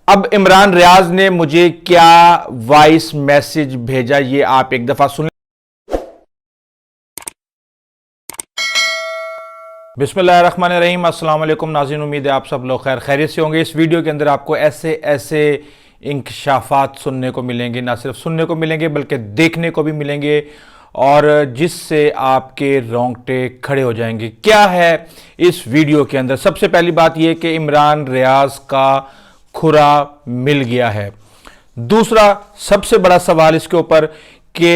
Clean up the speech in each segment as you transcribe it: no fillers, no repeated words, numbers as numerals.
अब इमरान रियाज ने मुझे क्या वॉइस मैसेज भेजा, ये आप एक दफा सुन। बिस्मिल्लाहिर्रहमानिर्रहीम, अस्सलाम वालेकुम नाज़रीन, उम्मीद है आप सब लोग खैरियत से होंगे। इस वीडियो के अंदर आपको ऐसे ऐसे इंकशाफात सुनने को मिलेंगे, ना सिर्फ सुनने को मिलेंगे बल्कि देखने को भी मिलेंगे, और जिससे आपके रोंगटे खड़े हो जाएंगे। क्या है इस वीडियो के अंदर? सबसे पहली बात यह कि इमरान रियाज का खुरा मिल गया है। दूसरा सबसे बड़ा सवाल इसके ऊपर कि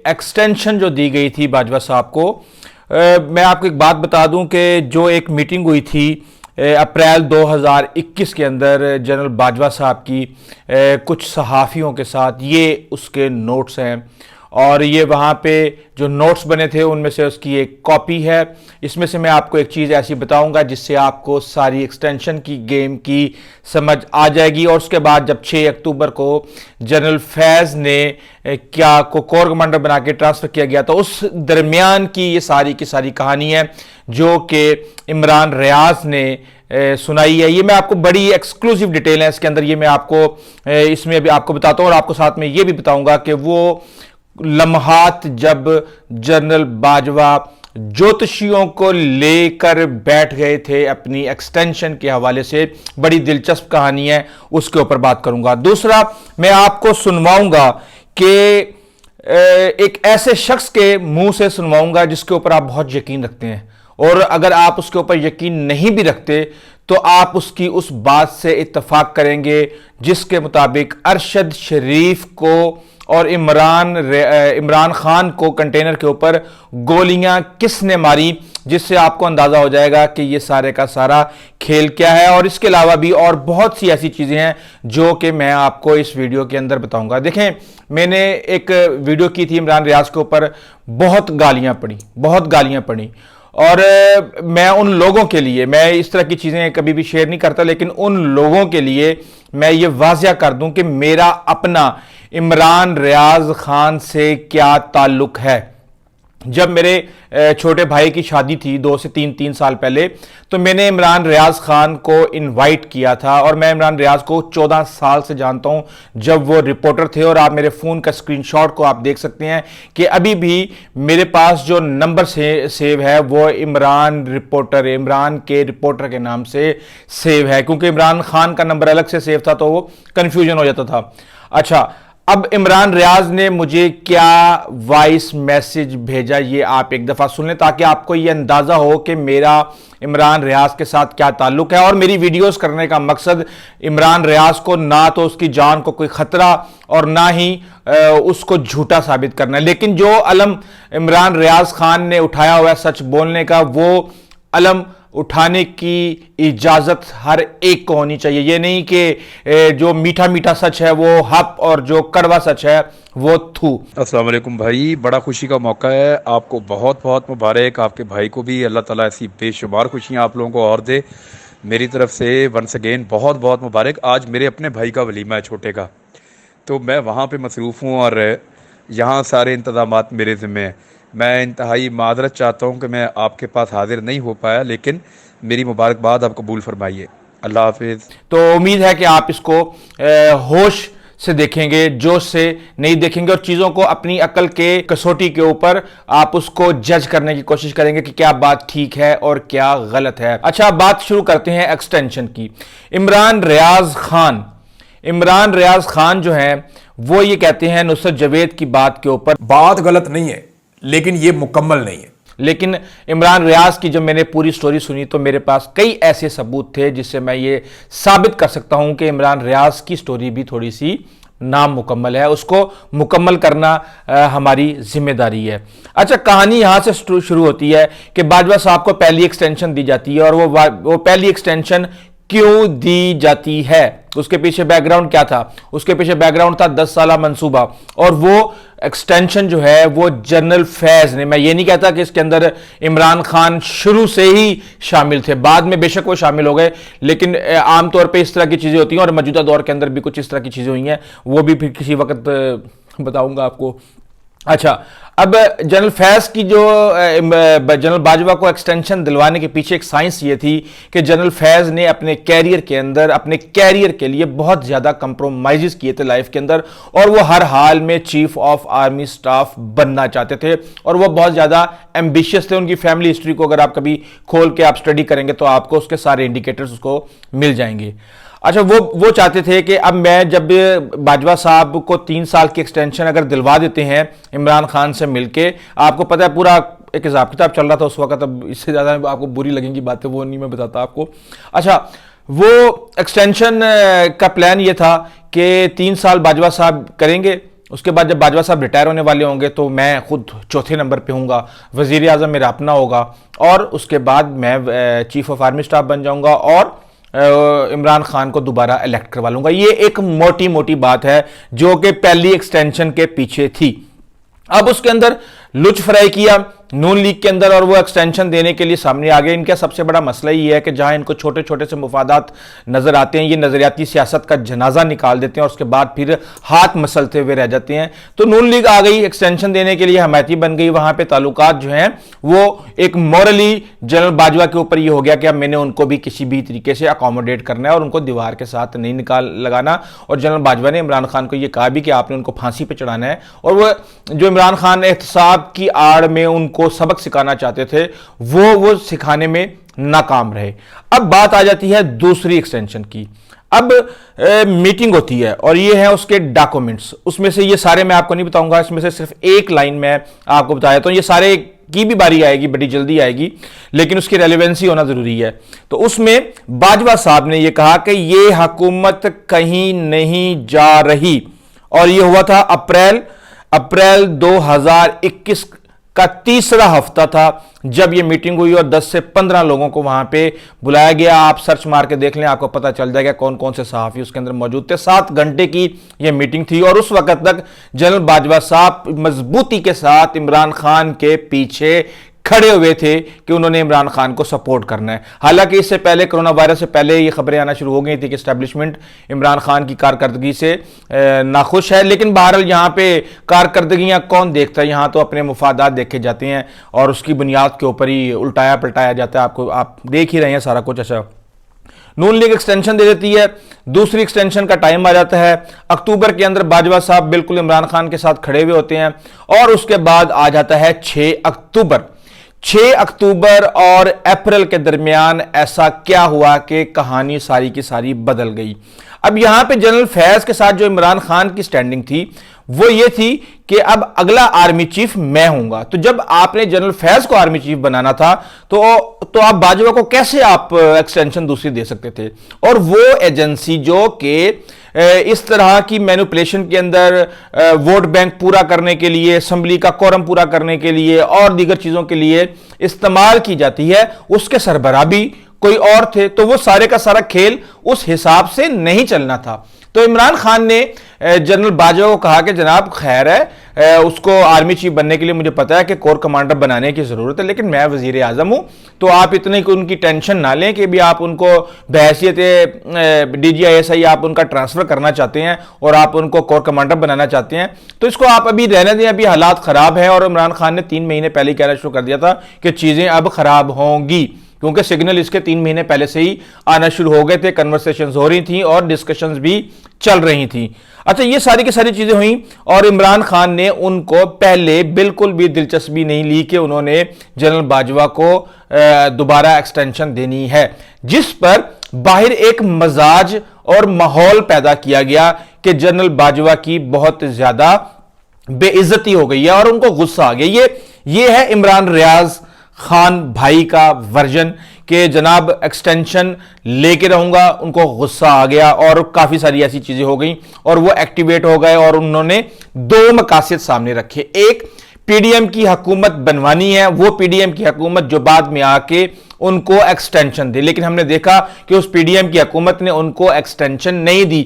एक्सटेंशन जो दी गई थी बाजवा साहब को, मैं आपको एक बात बता दूं कि जो एक मीटिंग हुई थी अप्रैल 2021 के अंदर जनरल बाजवा साहब की कुछ सहाफ़ियों के साथ, ये उसके नोट्स हैं और ये वहाँ पे जो नोट्स बने थे उनमें से उसकी एक कॉपी है। इसमें से मैं आपको एक चीज़ ऐसी बताऊंगा जिससे आपको सारी एक्सटेंशन की गेम की समझ आ जाएगी। और उसके बाद जब 6 अक्टूबर को जनरल फैज़ ने क्या को कोर कमांडर बना के ट्रांसफ़र किया गया, तो उस दरमियान की ये सारी की सारी कहानी है जो कि इमरान रियाज ने सुनाई है। ये मैं आपको बड़ी एक्सक्लूसिव डिटेल है इसके अंदर, ये मैं आपको इसमें भी आपको बताता हूँ और आपको साथ में ये भी बताऊंगा कि वो लम्हात जब जनरल बाजवा ज्योतिषियों को लेकर बैठ गए थे अपनी एक्सटेंशन के हवाले से, बड़ी दिलचस्प कहानी है, उसके ऊपर बात करूंगा। दूसरा मैं आपको सुनवाऊंगा कि एक ऐसे शख्स के मुंह से सुनवाऊंगा जिसके ऊपर आप बहुत यकीन रखते हैं, और अगर आप उसके ऊपर यकीन नहीं भी रखते तो आप उसकी उस बात से इत्तफाक करेंगे जिसके मुताबिक अरशद शरीफ को और इमरान खान को कंटेनर के ऊपर गोलियां किसने मारी, जिससे आपको अंदाजा हो जाएगा कि ये सारे का सारा खेल क्या है। और इसके अलावा भी और बहुत सी ऐसी चीजें हैं जो कि मैं आपको इस वीडियो के अंदर बताऊंगा। देखें, मैंने एक वीडियो की थी इमरान रियाज के ऊपर, बहुत गालियां पड़ी, और मैं उन लोगों के लिए, मैं इस तरह की चीज़ें कभी भी शेयर नहीं करता, लेकिन उन लोगों के लिए मैं ये वाज़िया कर दूं कि मेरा अपना इमरान रियाज खान से क्या ताल्लुक है। जब मेरे छोटे भाई की शादी थी 2 से 3 साल पहले, तो मैंने इमरान रियाज खान को इनवाइट किया था, और मैं इमरान रियाज को 14 साल से जानता हूं जब वो रिपोर्टर थे। और आप मेरे फ़ोन का स्क्रीनशॉट को आप देख सकते हैं कि अभी भी मेरे पास जो नंबर सेव है वो इमरान के रिपोर्टर के नाम से सेव है, क्योंकि इमरान खान का नंबर अलग से सेव था तो वो कन्फ्यूजन हो जाता था। अच्छा, अब इमरान रियाज ने मुझे क्या वॉइस मैसेज भेजा, ये आप एक दफ़ा सुन लें ताकि आपको ये अंदाज़ा हो कि मेरा इमरान रियाज के साथ क्या ताल्लुक है। और मेरी वीडियोस करने का मकसद इमरान रियाज को ना तो उसकी जान को कोई ख़तरा और ना ही उसको झूठा साबित करना है, लेकिन जो अलम इमरान रियाज खान ने उठाया हुआ है सच बोलने का, वो अलम उठाने की इजाजत हर एक को होनी चाहिए। ये नहीं कि जो मीठा मीठा सच है वो हप और जो कड़वा सच है वो थू। अस्सलाम वालेकुम भाई, बड़ा खुशी का मौका है, आपको बहुत बहुत मुबारक। आपके भाई को भी अल्लाह ताला ऐसी बेशुमार खुशियाँ आप लोगों को और दे। मेरी तरफ से वंस अगेन बहुत बहुत मुबारक। आज मेरे अपने भाई का वलीमा है, छोटे का, तो मैं वहाँ पे मसरूफ़ हूँ और यहाँ सारे इंतज़ामात मेरे ज़िम्मे हैं। मैं इंतहाई मादरत चाहता हूँ कि मैं आपके पास हाजिर नहीं हो पाया, लेकिन मेरी मुबारकबाद आप कबूल फरमाइए। अल्लाह हाफिज़। तो उम्मीद है कि आप इसको होश से देखेंगे, जोश से नहीं देखेंगे, और चीज़ों को अपनी अकल के कसौटी के ऊपर आप उसको जज करने की कोशिश करेंगे कि क्या बात ठीक है और क्या गलत है। अच्छा, बात शुरू करते हैं एक्सटेंशन की। इमरान रियाज खान जो हैं वो ये कहते हैं नुसरत जवेद की बात के ऊपर, बात गलत नहीं है लेकिन ये मुकम्मल नहीं है। लेकिन इमरान रियाज की जब मैंने पूरी स्टोरी सुनी तो मेरे पास कई ऐसे सबूत थे जिससे मैं ये साबित कर सकता हूं कि इमरान रियाज की स्टोरी भी थोड़ी सी नामुकम्मल है, उसको मुकम्मल करना हमारी जिम्मेदारी है। अच्छा, कहानी यहां से शुरू होती है कि बाजवा साहब को पहली एक्सटेंशन दी जाती है, और वो पहली एक्सटेंशन क्यों दी जाती है, उसके पीछे बैकग्राउंड क्या था? उसके पीछे बैकग्राउंड था 10 साला मंसूबा, और वो एक्सटेंशन जो है वो जनरल फैज ने, मैं ये नहीं कहता कि इसके अंदर इमरान खान शुरू से ही शामिल थे, बाद में बेशक वो शामिल हो गए, लेकिन आमतौर पे इस तरह की चीज़ें होती हैं, और मौजूदा दौर के अंदर भी कुछ इस तरह की चीज़ें हुई हैं, वो भी फिर किसी वक्त बताऊंगा आपको। अच्छा, अब जनरल फैज की जो जनरल बाजवा को एक्सटेंशन दिलवाने के पीछे एक साइंस ये थी कि जनरल फैज ने अपने कैरियर के अंदर अपने कैरियर के लिए बहुत ज़्यादा कंप्रोमाइज़ किए थे लाइफ के अंदर, और वो हर हाल में चीफ ऑफ आर्मी स्टाफ बनना चाहते थे और वो बहुत ज़्यादा एम्बिशियस थे। उनकी फैमिली हिस्ट्री को अगर आप कभी खोल के आप स्टडी करेंगे तो आपको उसके सारे इंडिकेटर्स उसको मिल जाएंगे। अच्छा, वो चाहते थे कि अब मैं जब बाजवा साहब को 3 साल की एक्सटेंशन अगर दिलवा देते हैं इमरान खान से मिलके, आपको पता है पूरा एक हिसाब किताब चल रहा था उस वक्त, अब इससे ज़्यादा आपको बुरी लगेंगी बातें वो नहीं मैं बताता आपको। अच्छा, वो एक्सटेंशन का प्लान ये था कि 3 साल बाजवा साहब करेंगे, उसके बाद जब बाजवा साहब रिटायर होने वाले होंगे तो मैं खुद चौथे नंबर पे हूँगा, वज़ीर आज़म मेरा अपना होगा, और उसके बाद मैं चीफ ऑफ आर्मी स्टाफ बन जाऊँगा और इमरान खान को दोबारा इलेक्ट करवा लूंगा। ये एक मोटी मोटी बात है जो कि पहली एक्सटेंशन के पीछे थी। अब उसके अंदर लुच फ्राई किया नून लीग के अंदर और वो एक्सटेंशन देने के लिए सामने आ गए। इनका सबसे बड़ा मसला ये है कि जहां इनको छोटे छोटे से मुफादात नजर आते हैं, ये नजरियाती सियासत का जनाजा निकाल देते हैं और उसके बाद फिर हाथ मसलते हुए रह जाते हैं। तो नून लीग आ गई एक्सटेंशन देने के लिए, हमायती बन गई। वहां पे ताल्लुकात जो हैं वो एक मॉरली जनरल बाजवा के ऊपर ये हो गया कि अब मैंने उनको भी किसी भी तरीके से अकोमोडेट करना है और उनको दीवार के साथ नहीं निकाल लगाना। और जनरल बाजवा ने इमरान खान को यह कहा भी कि आपने उनको फांसी पर चढ़ाना है, और वो जो इमरान खान एहतसाब की आड़ में उनको सबक सिखाना चाहते थे वो सिखाने में नाकाम रहे। अब बात आ जाती है दूसरी एक्सटेंशन की। अब मीटिंग होती है और ये है उसके डॉक्यूमेंट्स, उसमें से ये सारे मैं आपको नहीं बताऊंगा, इसमें से सिर्फ एक लाइन मैं आपको बताया तो ये सारे की भी बारी आएगी, बड़ी जल्दी आएगी, लेकिन उसकी रेलेवेंसी होना जरूरी है। तो उसमें बाजवा साहब ने यह कहा कि ये हुकूमत कहीं नहीं जा रही, और यह हुआ था अप्रैल 2021 का तीसरा हफ्ता था जब यह मीटिंग हुई और 10 से 15 लोगों को वहां पे बुलाया गया। आप सर्च मार के देख लें, आपको पता चल जाएगा कौन कौन से सहाफी उसके अंदर मौजूद थे। 7 घंटे की यह मीटिंग थी और उस वक्त तक जनरल बाजवा साहब मजबूती के साथ इमरान खान के पीछे खड़े हुए थे कि उन्होंने इमरान खान को सपोर्ट करना है। हालांकि इससे पहले, कोरोना वायरस से पहले ये खबरें आना शुरू हो गई थी कि एस्टेब्लिशमेंट इमरान खान की कारकर्दगी से नाखुश है, लेकिन बहरहाल यहाँ पे कारकर्दगियाँ कौन देखता है, यहाँ तो अपने मुफादात देखे जाते हैं और उसकी बुनियाद के ऊपर ही उल्टाया पलटाया जाता है। आपको आप देख ही रहे हैं सारा कुछ। अच्छा, नून लीग एक्सटेंशन दे देती है, दूसरी एक्सटेंशन का टाइम आ जाता है अक्टूबर के अंदर। बाजवा साहब बिल्कुल इमरान खान के साथ खड़े हुए होते हैं और उसके बाद आ जाता है 6 अक्टूबर और अप्रैल के दरमियान ऐसा क्या हुआ कि कहानी सारी की सारी बदल गई। अब यहां पे जनरल फैज के साथ जो इमरान खान की स्टैंडिंग थी वो ये थी कि अब अगला आर्मी चीफ मैं हूंगा। तो जब आपने जनरल फैज को आर्मी चीफ बनाना था तो आप बाजवा को कैसे आप एक्सटेंशन दूसरी दे सकते थे? और वो एजेंसी जो कि इस तरह की मैनिपुलेशन के अंदर वोट बैंक पूरा करने के लिए, असेंबली का कोरम पूरा करने के लिए और दीगर चीजों के लिए इस्तेमाल की जाती है, उसके सरबराह भी कोई और थे। तो वो सारे का सारा खेल उस हिसाब से नहीं चलना था। तो इमरान खान ने जनरल बाजवा को कहा कि जनाब खैर है, उसको आर्मी चीफ बनने के लिए मुझे पता है कि कोर कमांडर बनाने की जरूरत है, लेकिन मैं वजीर आजम हूं, तो आप इतनी उनकी टेंशन ना लें कि भी आप उनको बहैसियत DGI आप उनका ट्रांसफर करना चाहते हैं और आप उनको कोर कमांडर बनाना चाहते हैं, तो इसको आप अभी रहने दें, अभी हालात खराब है। और इमरान खान ने 3 महीने पहले कहना शुरू कर दिया था कि चीजें अब खराब होंगी, क्योंकि सिग्नल इसके 3 महीने पहले से ही आना शुरू हो गए थे, कन्वर्सेशंस हो रही थी और डिस्कशंस भी चल रही थी। अच्छा, ये सारी की सारी चीजें हुई और इमरान खान ने उनको पहले बिल्कुल भी दिलचस्पी नहीं ली कि उन्होंने जनरल बाजवा को दोबारा एक्सटेंशन देनी है, जिस पर बाहर एक मजाज और माहौल पैदा किया गया कि जनरल बाजवा की बहुत ज्यादा बेइज्जती हो गई है और उनको गुस्सा आ गया। ये है इमरान रियाज खान भाई का वर्जन कि जनाब एक्सटेंशन लेके रहूंगा। उनको गुस्सा आ गया और काफी सारी ऐसी चीजें हो गई और वो एक्टिवेट हो गए और उन्होंने 2 मकासद सामने रखे। एक, पीडीएम की हुकूमत बनवानी है, वो पीडीएम की हुकूमत जो बाद में आके उनको एक्सटेंशन दे, लेकिन हमने देखा कि उस पीडीएम की हुकूमत ने उनको एक्सटेंशन नहीं दी।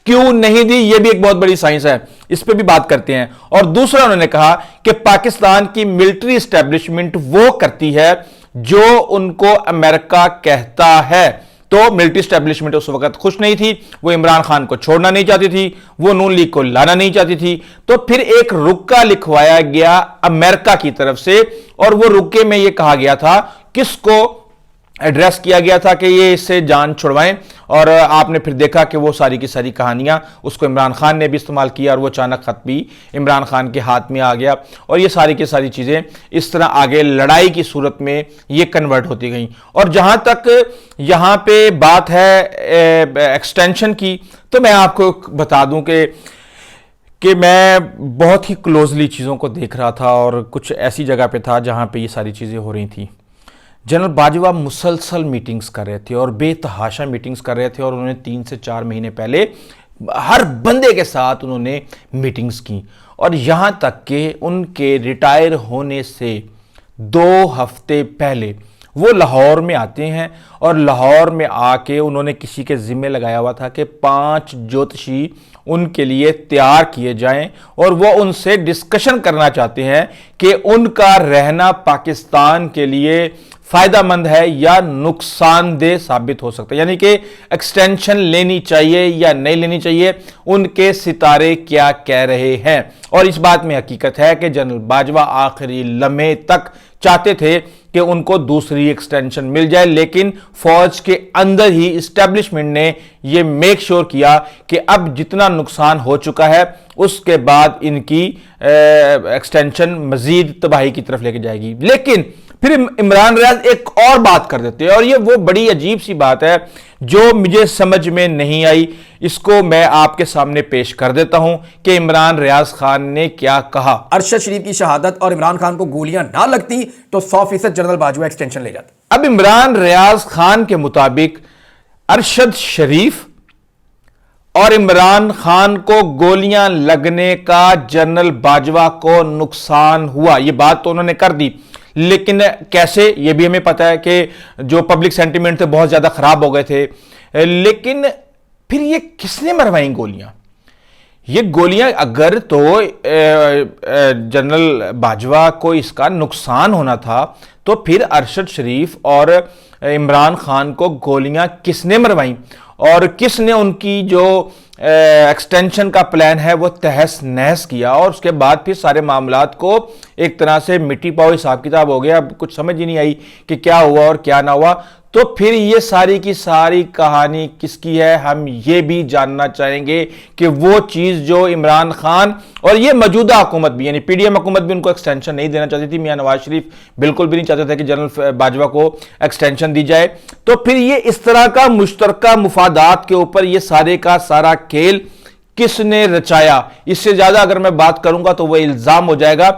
क्यों नहीं दी, यह भी एक बहुत बड़ी साइंस है, इस पे भी बात करते हैं। और दूसरा, उन्होंने कहा कि पाकिस्तान की मिलिट्री एस्टेब्लिशमेंट वो करती है जो उनको अमेरिका कहता है। तो मिलिट्री स्टैब्लिशमेंट उस वक्त खुश नहीं थी, वो इमरान खान को छोड़ना नहीं चाहती थी, वो नून लीग को लाना नहीं चाहती थी। तो फिर एक रुक्का लिखवाया गया अमेरिका की तरफ से, और वो रुक्के में ये कहा गया था, किसको एड्रेस किया गया था कि ये इससे जान छुड़वाएं। और आपने फिर देखा कि वो सारी की सारी कहानियां उसको इमरान खान ने भी इस्तेमाल किया, और वो अचानक खत भी इमरान खान के हाथ में आ गया, और ये सारी की सारी चीज़ें इस तरह आगे लड़ाई की सूरत में ये कन्वर्ट होती गई। और जहां तक यहां पे बात है एक्सटेंशन की, तो मैं आपको बता दूं कि मैं बहुत ही क्लोजली चीज़ों को देख रहा था, और कुछ ऐसी जगह पे था जहां पे ये सारी चीज़ें हो रही थी। जनरल बाजवा मुसलसल मीटिंग्स कर रहे थे और बेतहाशा मीटिंग्स कर रहे थे, और उन्होंने 3 से 4 महीने पहले हर बंदे के साथ उन्होंने मीटिंग्स की, और यहां तक कि उनके रिटायर होने से 2 हफ्ते पहले वो लाहौर में आते हैं, और लाहौर में आके उन्होंने किसी के जिम्मे लगाया हुआ था कि 5 ज्योतिषी उनके लिए तैयार किए जाएं, और वो उनसे डिस्कशन करना चाहते हैं कि उनका रहना पाकिस्तान के लिए फायदेमंद है या नुकसानदेह साबित हो सकता है, यानी कि एक्सटेंशन लेनी चाहिए या नहीं लेनी चाहिए, उनके सितारे क्या कह रहे हैं। और इस बात में हकीकत है कि जनरल बाजवा आखिरी लम्हे तक चाहते थे कि उनको दूसरी एक्सटेंशन मिल जाए, लेकिन फौज के अंदर ही इस्टेब्लिशमेंट ने यह मेक श्योर किया कि अब जितना नुकसान हो चुका है उसके बाद इनकी एक्सटेंशन मजीद तबाही की तरफ लेके जाएगी। लेकिन फिर इमरान रियाज एक और बात कर देते हैं, और ये वो बड़ी अजीब सी बात है जो मुझे समझ में नहीं आई। इसको मैं आपके सामने पेश कर देता हूं कि इमरान रियाज खान ने क्या कहा। अरशद शरीफ की शहादत और इमरान खान को गोलियां ना लगती तो 100% जनरल बाजवा एक्सटेंशन ले जाते। अब इमरान रियाज खान के मुताबिक अरशद शरीफ और इमरान खान को गोलियां लगने का जनरल बाजवा को नुकसान हुआ, यह बात तो उन्होंने कर दी, लेकिन कैसे ये भी हमें पता है कि जो पब्लिक सेंटिमेंट थे बहुत ज्यादा खराब हो गए थे। लेकिन फिर ये किसने मरवाई गोलियां? ये गोलियां अगर तो जनरल बाजवा को इसका नुकसान होना था, तो फिर अरशद शरीफ और इमरान खान को गोलियां किसने मरवाई, और किसने उनकी जो एक्सटेंशन का प्लान है वो तहस नहस किया, और उसके बाद फिर सारे मामलात को एक तरह से मिट्टी पाओ हिसाब किताब हो गया। अब कुछ समझ ही नहीं आई कि क्या हुआ और क्या ना हुआ। तो फिर ये सारी की सारी कहानी किसकी है, हम ये भी जानना चाहेंगे कि वो चीज़ जो इमरान खान और ये मौजूदा हुकूमत भी, यानी पीडीएम हुकूमत भी उनको एक्सटेंशन नहीं देना चाहती थी, मियां नवाज शरीफ बिल्कुल भी नहीं चाहते थे कि जनरल बाजवा को एक्सटेंशन दी जाए। तो फिर ये इस तरह का मुश्तरका मुफादात के ऊपर ये सारे का सारा खेल किसने रचाया, इससे ज्यादा अगर मैं बात करूंगा तो वह इल्जाम हो जाएगा।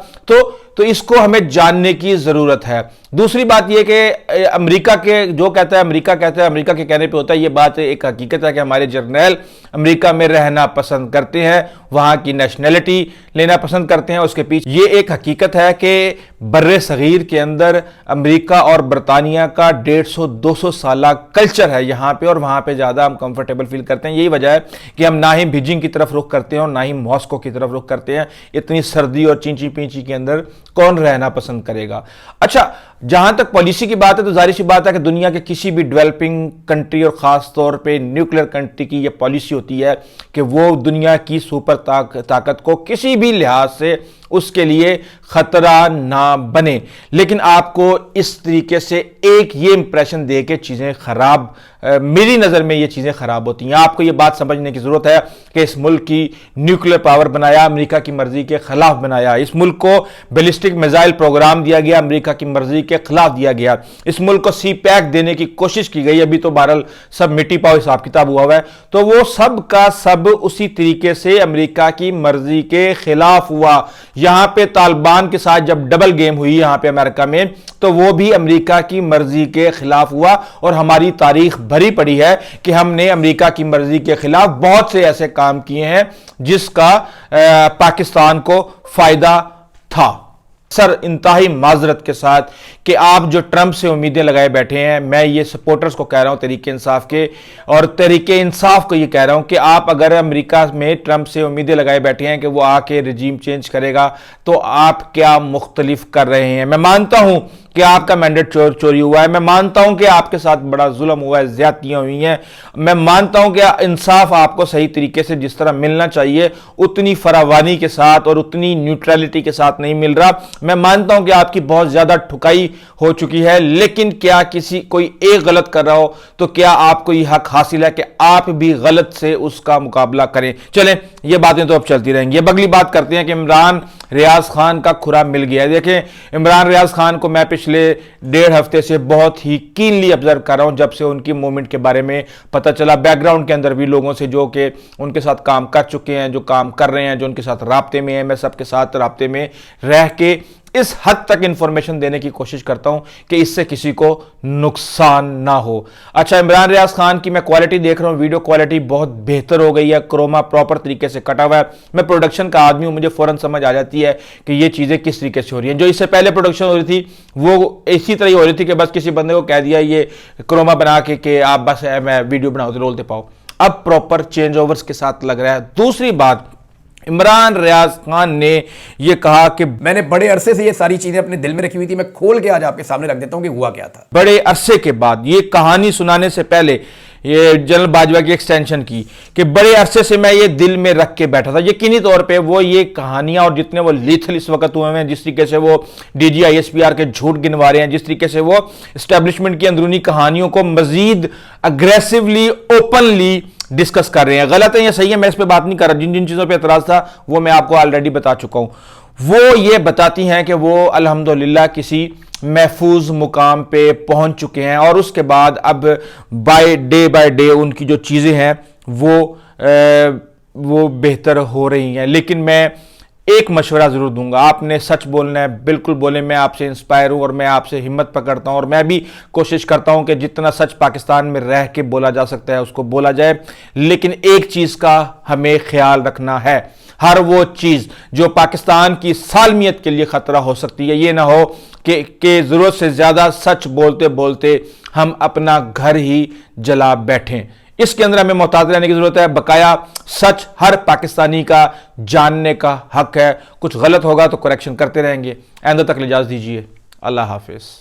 तो इसको हमें जानने की जरूरत है। दूसरी बात यह कि अमेरिका के जो कहता है अमेरिका कहता है, अमेरिका के कहने पे होता है, यह बात एक हकीकत है कि हमारे जर्नैल अमेरिका में रहना पसंद करते हैं, वहां की नेशनैलिटी लेना पसंद करते हैं। उसके पीछे ये एक हकीकत है कि बर्रे सगीर के अंदर अमेरिका और बरतानिया का 150-200 साल कल्चर है यहाँ पे, और वहां पे ज्यादा हम कंफर्टेबल फील करते हैं। यही वजह है कि हम ना ही बीजिंग की तरफ रुख करते हैं और ना ही मॉस्को की तरफ रुख करते हैं। इतनी सर्दी और चिंची पिंची के अंदर कौन रहना पसंद करेगा। अच्छा, जहां तक पॉलिसी की बात है तो जाहिर सी बात है कि दुनिया के किसी भी डेवलपिंग कंट्री और खास तौर पे न्यूक्लियर कंट्री की यह पॉलिसी होती है कि वो दुनिया की सुपर ताकत को किसी भी लिहाज से उसके लिए खतरा ना बने। लेकिन आपको इस तरीके से एक ये इंप्रेशन दे के चीजें खराब, मेरी नजर में ये चीजें खराब होती हैं। आपको ये बात समझने की जरूरत है कि इस मुल्क की न्यूक्लियर पावर बनाया अमेरिका की मर्जी के खिलाफ बनाया, इस मुल्क को बैलिस्टिक मिसाइल प्रोग्राम दिया गया अमेरिका की मर्जी के खिलाफ दिया गया, इस मुल्क को सी पैक देने की कोशिश की गई, अभी तो बहरहाल सब मिट्टी पाव हिसाब किताब हुआ है। तो वो सब का सब उसी तरीके से अमेरिका की मर्जी के खिलाफ हुआ। यहां पे तालिबान के साथ जब डबल गेम हुई यहां पे अमेरिका में, तो वो भी अमेरिका की मर्जी के खिलाफ हुआ। और हमारी तारीख भरी पड़ी है कि हमने अमेरिका की मर्जी के खिलाफ बहुत से ऐसे काम किए हैं जिसका पाकिस्तान को फायदा था। सर, इंतहाई माजरत के साथ कि आप जो ट्रंप से उम्मीदें लगाए बैठे हैं, मैं ये सपोर्टर्स को कह रहा हूं तहरीके इंसाफ के, और तहरीके इंसाफ को ये कह रहा हूं कि आप अगर अमेरिका में ट्रंप से उम्मीदें लगाए बैठे हैं कि वो आके रिजीम चेंज करेगा, तो आप क्या मुख्तलिफ कर रहे हैं। मैं मानता हूं कि आपका मैंडेट चोरी हुआ है। मैं मानता हूं कि आपके साथ बड़ा जुल्म हुआ है, ज्यादतियां हुई हैं। मैं मानता हूं कि इंसाफ आपको सही तरीके से जिस तरह मिलना चाहिए उतनी फरावानी के साथ और उतनी न्यूट्रलिटी के साथ नहीं मिल रहा। मैं मानता हूं कि आपकी बहुत ज्यादा ठुकाई हो चुकी है, लेकिन क्या किसी कोई एक गलत कर रहा हो तो क्या आपको यह हक हासिल है कि आप भी गलत से उसका मुकाबला करें। चलें, ये बातें तो अब चलती रहेंगी। अब अगली बात करते हैं कि इमरान रियाज खान का खुरा मिल गया है। देखें, इमरान रियाज खान को मैं पिछले 1.5 हफ्ते से बहुत ही कीनली ऑब्जर्व कर रहा हूं, जब से उनकी मूवमेंट के बारे में पता चला। बैकग्राउंड के अंदर भी लोगों से जो कि उनके साथ काम कर चुके हैं, जो काम कर रहे हैं, जो उनके साथ राब्ते में है, मैं सबके साथ राब्ते में रह के इस हद तक इंफॉर्मेशन देने की कोशिश करता हूं कि इससे किसी को नुकसान ना हो। अच्छा, इमरान रियाज खान की मैं क्वालिटी देख रहा हूं, वीडियो क्वालिटी बहुत बेहतर हो गई है, क्रोमा प्रॉपर तरीके से कटा हुआ है। मैं प्रोडक्शन का आदमी हूं, मुझे फौरन समझ आ जाती है कि ये चीजें किस तरीके से हो रही हैं। जो इससे पहले प्रोडक्शन हो रही थी वो इसी तरह हो रही थी कि बस किसी बंदे को कह दिया ये क्रोमा बना के कि आप बस मैं वीडियो बनाओ तो रोलते पाओ। अब प्रॉपर चेंज ओवर्स के साथ लग रहा है। दूसरी बात, इमरान रियाज खान ने यह कहा कि मैंने बड़े अरसे से ये सारी चीजें अपने दिल में रखी हुई थी, मैं खोल के आज आपके सामने रख देता हूं कि हुआ क्या था। बड़े अरसे के बाद, ये कहानी सुनाने से पहले ये जनरल बाजवा की एक्सटेंशन की कि बड़े अरसे से मैं ये दिल में रख के बैठा था। यकीनी तौर पे वो ये कहानियां और जितने वो लीथल इस वक्त हुए हैं, जिस तरीके से वो डीजी ISPR के झूठ गिनवा रहे हैं, जिस तरीके से वो एस्टेब्लिशमेंट की अंदरूनी कहानियों को मजीद अग्रेसिवली ओपनली डिस्कस कर रहे हैं। गलत है या सही है मैं इस पे बात नहीं कर रहा। जिन जिन चीजों पे एतराज था वो मैं आपको ऑलरेडी बता चुका हूं। वो ये बताती हैं कि वो अल्हम्दुलिल्लाह किसी महफूज मुकाम पे पहुंच चुके हैं और उसके बाद अब बाय डे उनकी जो चीजें हैं वो बेहतर हो रही हैं। लेकिन मैं एक मशवरा जरूर दूंगा, आपने सच बोलना है, बिल्कुल बोले। मैं आपसे इंस्पायर हूं और मैं आपसे हिम्मत पकड़ता हूं और मैं भी कोशिश करता हूं कि जितना सच पाकिस्तान में रह के बोला जा सकता है उसको बोला जाए। लेकिन एक चीज का हमें ख्याल रखना है, हर वो चीज जो पाकिस्तान की सालमियत के लिए खतरा हो सकती है, ये ना हो कि जरूरत से ज्यादा सच बोलते बोलते हम अपना घर ही जला बैठें। इसके अंदर हमें मोहतात रहने की जरूरत है। बकाया सच हर पाकिस्तानी का जानने का हक है। कुछ गलत होगा तो करेक्शन करते रहेंगे। आइंदा तक इजाजत दीजिए। अल्लाह हाफिज।